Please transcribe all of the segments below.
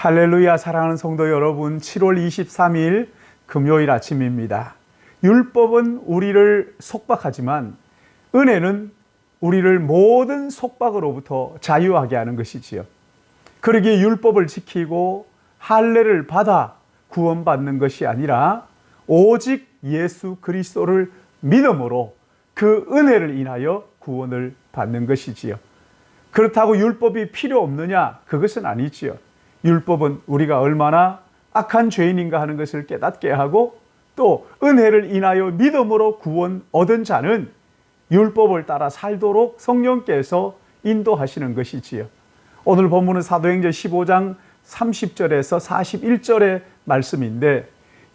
할렐루야. 사랑하는 성도 여러분, 7월 23일 금요일 아침입니다. 율법은 우리를 속박하지만 은혜는 우리를 모든 속박으로부터 자유하게 하는 것이지요. 그러기에 율법을 지키고 할례를 받아 구원받는 것이 아니라 오직 예수 그리스도를 믿음으로 그 은혜를 인하여 구원을 받는 것이지요. 그렇다고 율법이 필요 없느냐? 그것은 아니지요. 율법은 우리가 얼마나 악한 죄인인가 하는 것을 깨닫게 하고 또 은혜를 인하여 믿음으로 구원 얻은 자는 율법을 따라 살도록 성령께서 인도하시는 것이지요. 오늘 본문은 사도행전 15장 30절에서 41절의 말씀인데,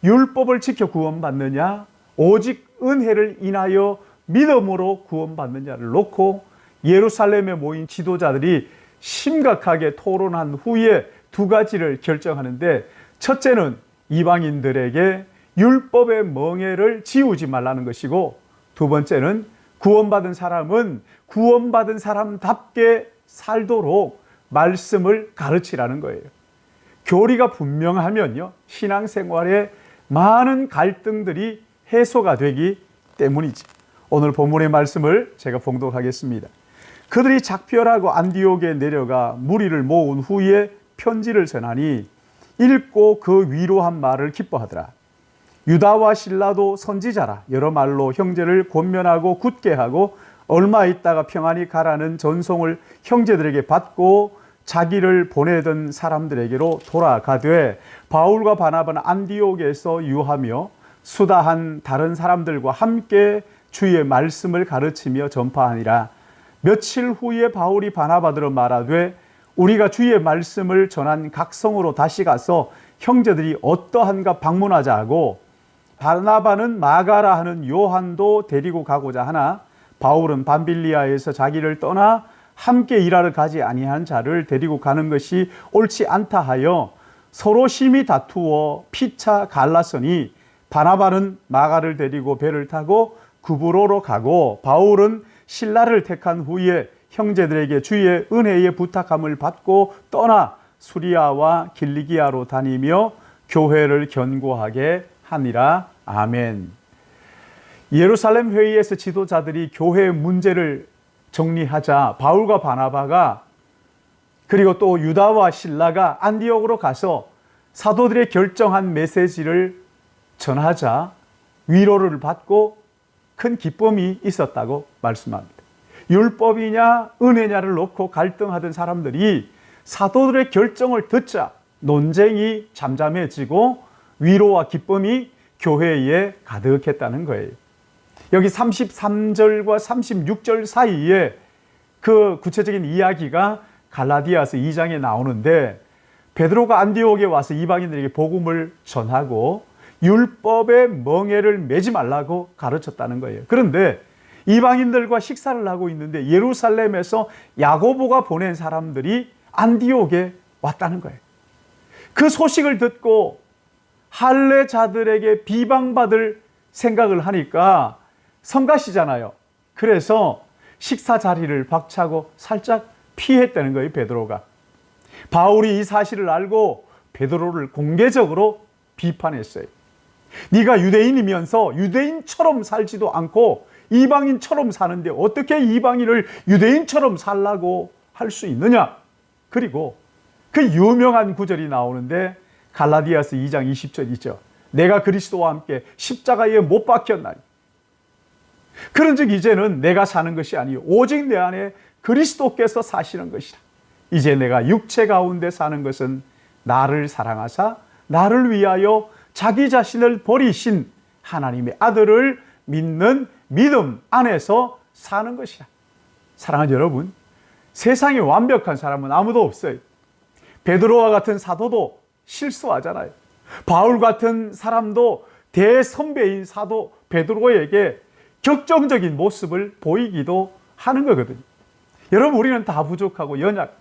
율법을 지켜 구원받느냐 오직 은혜를 인하여 믿음으로 구원받느냐를 놓고 예루살렘에 모인 지도자들이 심각하게 토론한 후에 두 가지를 결정하는데, 첫째는 이방인들에게 율법의 멍에를 지우지 말라는 것이고, 두 번째는 구원받은 사람은 구원받은 사람답게 살도록 말씀을 가르치라는 거예요. 교리가 분명하면요, 신앙생활에 많은 갈등들이 해소가 되기 때문이지. 오늘 본문의 말씀을 제가 봉독하겠습니다. 그들이 작별하고 안디옥에 내려가 무리를 모은 후에 편지를 전하니 읽고 그 위로한 말을 기뻐하더라. 유다와 실라도 선지자라 여러 말로 형제를 권면하고 굳게 하고 얼마 있다가 평안히 가라는 전송을 형제들에게 받고 자기를 보내던 사람들에게로 돌아가되, 바울과 바나바는 안디옥에서 유하며 수다한 다른 사람들과 함께 주의 말씀을 가르치며 전파하니라. 며칠 후에 바울이 바나바들로 말하되, 우리가 주의 말씀을 전한 각성으로 다시 가서 형제들이 어떠한가 방문하자 하고, 바나바는 마가라 하는 요한도 데리고 가고자 하나 바울은 밤빌리아에서 자기를 떠나 함께 일하러 가지 아니한 자를 데리고 가는 것이 옳지 않다 하여 서로 심히 다투어 피차 갈랐으니, 바나바는 마가를 데리고 배를 타고 구브로로 가고 바울은 실라를 택한 후에 형제들에게 주의 은혜의 부탁함을 받고 떠나 수리아와 길리기아로 다니며 교회를 견고하게 하니라. 아멘. 예루살렘 회의에서 지도자들이 교회의 문제를 정리하자 바울과 바나바가 그리고 또 유다와 실라가 안디옥으로 가서 사도들의 결정한 메시지를 전하자 위로를 받고 큰 기쁨이 있었다고 말씀합니다. 율법이냐 은혜냐를 놓고 갈등하던 사람들이 사도들의 결정을 듣자 논쟁이 잠잠해지고 위로와 기쁨이 교회에 가득했다는 거예요. 여기 33절과 36절 사이에 그 구체적인 이야기가 갈라디아서 2장에 나오는데, 베드로가 안디옥에 와서 이방인들에게 복음을 전하고 율법의 멍에를 매지 말라고 가르쳤다는 거예요. 그런데 이방인들과 식사를 하고 있는데 예루살렘에서 야고보가 보낸 사람들이 안디옥에 왔다는 거예요. 그 소식을 듣고 할례자들에게 비방받을 생각을 하니까 성가시잖아요. 그래서 식사 자리를 박차고 살짝 피했다는 거예요, 베드로가. 바울이 이 사실을 알고 베드로를 공개적으로 비판했어요. 네가 유대인이면서 유대인처럼 살지도 않고 이방인처럼 사는데 어떻게 이방인을 유대인처럼 살라고 할 수 있느냐? 그리고 그 유명한 구절이 나오는데 갈라디아서 2장 20절이죠. 내가 그리스도와 함께 십자가에 못 박혔나니. 그런즉 이제는 내가 사는 것이 아니요 오직 내 안에 그리스도께서 사시는 것이라. 이제 내가 육체 가운데 사는 것은 나를 사랑하사 나를 위하여 자기 자신을 버리신 하나님의 아들을 믿는 믿음 안에서 사는 것이라. 사랑하는 여러분, 세상에 완벽한 사람은 아무도 없어요. 베드로와 같은 사도도 실수하잖아요. 바울 같은 사람도 대선배인 사도 베드로에게 격정적인 모습을 보이기도 하는 거거든요. 여러분, 우리는 다 부족하고 연약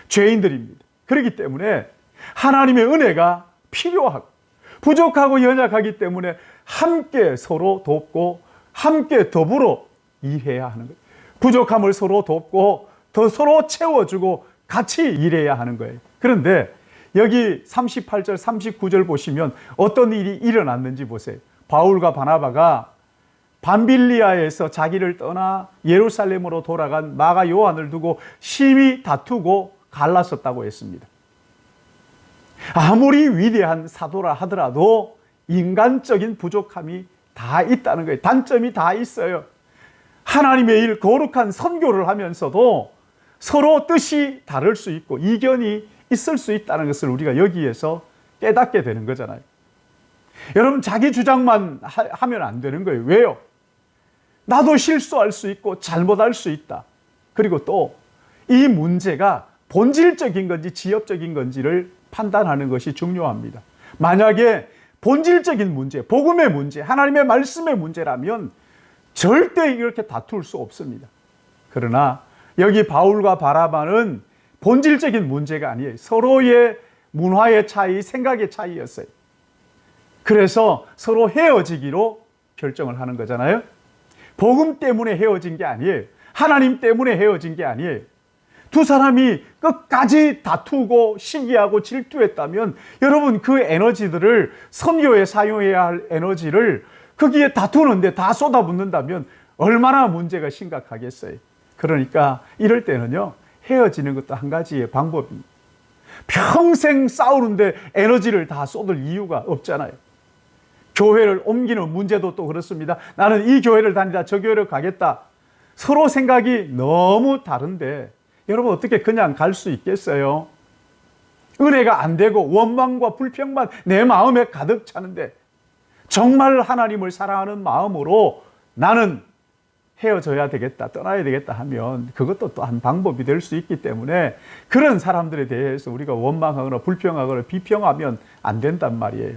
죄인들입니다. 그렇기 때문에 하나님의 은혜가 필요하고 부족하고 연약하기 때문에 함께 서로 돕고 함께 더불어 일해야 하는 거예요. 부족함을 서로 돕고 더 서로 채워주고 같이 일해야 하는 거예요. 그런데 여기 38절, 39절 보시면 어떤 일이 일어났는지 보세요. 바울과 바나바가 밤빌리아에서 자기를 떠나 예루살렘으로 돌아간 마가 요한을 두고 심히 다투고 갈랐었다고 했습니다. 아무리 위대한 사도라 하더라도 인간적인 부족함이 다 있다는 거예요. 단점이 다 있어요. 하나님의 일, 거룩한 선교를 하면서도 서로 뜻이 다를 수 있고 이견이 있을 수 있다는 것을 우리가 여기에서 깨닫게 되는 거잖아요. 여러분, 자기 주장만 하면 안 되는 거예요. 왜요? 나도 실수할 수 있고 잘못할 수 있다. 그리고 또 이 문제가 본질적인 건지 지엽적인 건지를 판단하는 것이 중요합니다. 만약에 본질적인 문제, 복음의 문제, 하나님의 말씀의 문제라면 절대 이렇게 다툴 수 없습니다. 그러나 여기 바울과 바나바는 본질적인 문제가 아니에요. 서로의 문화의 차이, 생각의 차이였어요. 그래서 서로 헤어지기로 결정을 하는 거잖아요. 복음 때문에 헤어진 게 아니에요. 하나님 때문에 헤어진 게 아니에요. 두 사람이 끝까지 다투고 시기하고 질투했다면 여러분, 그 에너지들을 선교에 사용해야 할 에너지를 거기에 다투는데 다 쏟아붓는다면 얼마나 문제가 심각하겠어요. 그러니까 이럴 때는요, 헤어지는 것도 한 가지의 방법입니다. 평생 싸우는데 에너지를 다 쏟을 이유가 없잖아요. 교회를 옮기는 문제도 또 그렇습니다. 나는 이 교회를 다니다 저 교회를 가겠다. 서로 생각이 너무 다른데 여러분, 어떻게 그냥 갈 수 있겠어요? 은혜가 안 되고 원망과 불평만 내 마음에 가득 차는데 정말 하나님을 사랑하는 마음으로 나는 헤어져야 되겠다, 떠나야 되겠다 하면 그것도 또 한 방법이 될 수 있기 때문에 그런 사람들에 대해서 우리가 원망하거나 불평하거나 비평하면 안 된단 말이에요.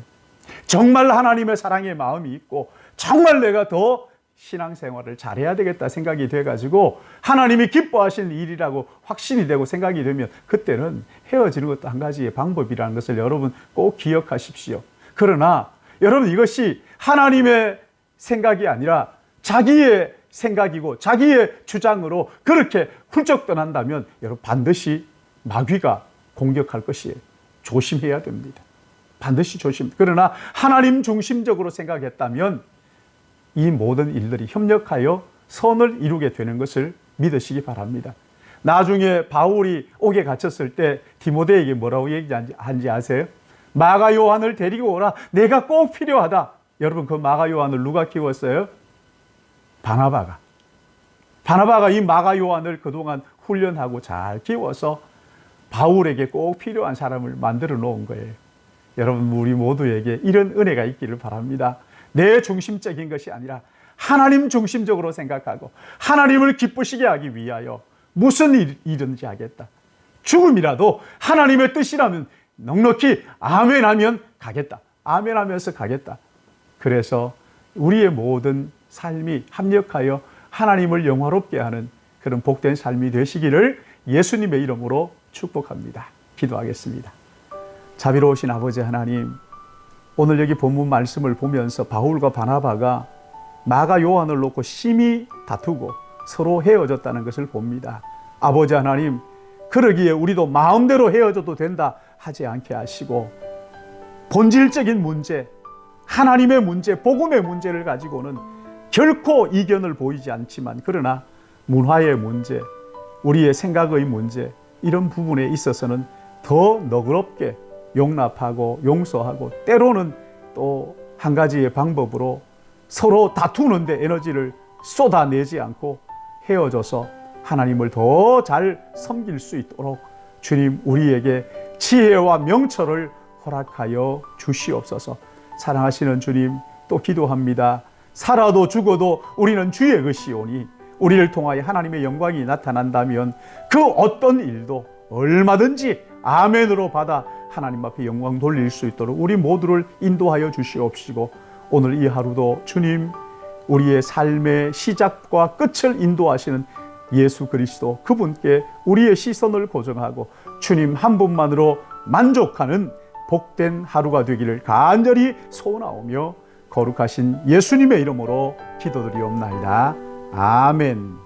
정말 하나님의 사랑의 마음이 있고 정말 내가 더 신앙생활을 잘해야 되겠다 생각이 돼가지고 하나님이 기뻐하시는 일이라고 확신이 되고 생각이 되면 그때는 헤어지는 것도 한 가지의 방법이라는 것을 여러분 꼭 기억하십시오. 그러나 여러분, 이것이 하나님의 생각이 아니라 자기의 생각이고 자기의 주장으로 그렇게 훌쩍 떠난다면 여러분, 반드시 마귀가 공격할 것이에요. 조심해야 됩니다. 반드시 조심. 그러나 하나님 중심적으로 생각했다면 이 모든 일들이 협력하여 선을 이루게 되는 것을 믿으시기 바랍니다. 나중에 바울이 옥에 갇혔을 때 디모데에게 뭐라고 얘기한지 아세요? 마가 요한을 데리고 오라. 내가 꼭 필요하다. 여러분, 그 마가 요한을 누가 키웠어요? 바나바가. 바나바가 이 마가 요한을 그동안 훈련하고 잘 키워서 바울에게 꼭 필요한 사람을 만들어 놓은 거예요. 여러분, 우리 모두에게 이런 은혜가 있기를 바랍니다. 내 중심적인 것이 아니라 하나님 중심적으로 생각하고 하나님을 기쁘시게 하기 위하여 무슨 일이든지 하겠다. 죽음이라도 하나님의 뜻이라면 넉넉히 아멘 하면 가겠다. 아멘 하면서 가겠다. 그래서 우리의 모든 삶이 합력하여 하나님을 영화롭게 하는 그런 복된 삶이 되시기를 예수님의 이름으로 축복합니다. 기도하겠습니다. 자비로우신 아버지 하나님, 오늘 여기 본문 말씀을 보면서 바울과 바나바가 마가 요한을 놓고 심히 다투고 서로 헤어졌다는 것을 봅니다. 아버지 하나님, 그러기에 우리도 마음대로 헤어져도 된다 하지 않게 하시고 본질적인 문제, 하나님의 문제, 복음의 문제를 가지고는 결코 이견을 보이지 않지만 그러나 문화의 문제, 우리의 생각의 문제, 이런 부분에 있어서는 더 너그럽게 용납하고 용서하고 때로는 또 한 가지의 방법으로 서로 다투는데 에너지를 쏟아내지 않고 헤어져서 하나님을 더 잘 섬길 수 있도록 주님, 우리에게 지혜와 명철을 허락하여 주시옵소서. 사랑하시는 주님, 또 기도합니다. 살아도 죽어도 우리는 주의 것이오니 우리를 통하여 하나님의 영광이 나타난다면 그 어떤 일도 얼마든지 아멘으로 받아 하나님 앞에 영광 돌릴 수 있도록 우리 모두를 인도하여 주시옵시고, 오늘 이 하루도 주님, 우리의 삶의 시작과 끝을 인도하시는 예수 그리스도, 그분께 우리의 시선을 고정하고 주님 한 분만으로 만족하는 복된 하루가 되기를 간절히 소원하오며 거룩하신 예수님의 이름으로 기도드리옵나이다. 아멘.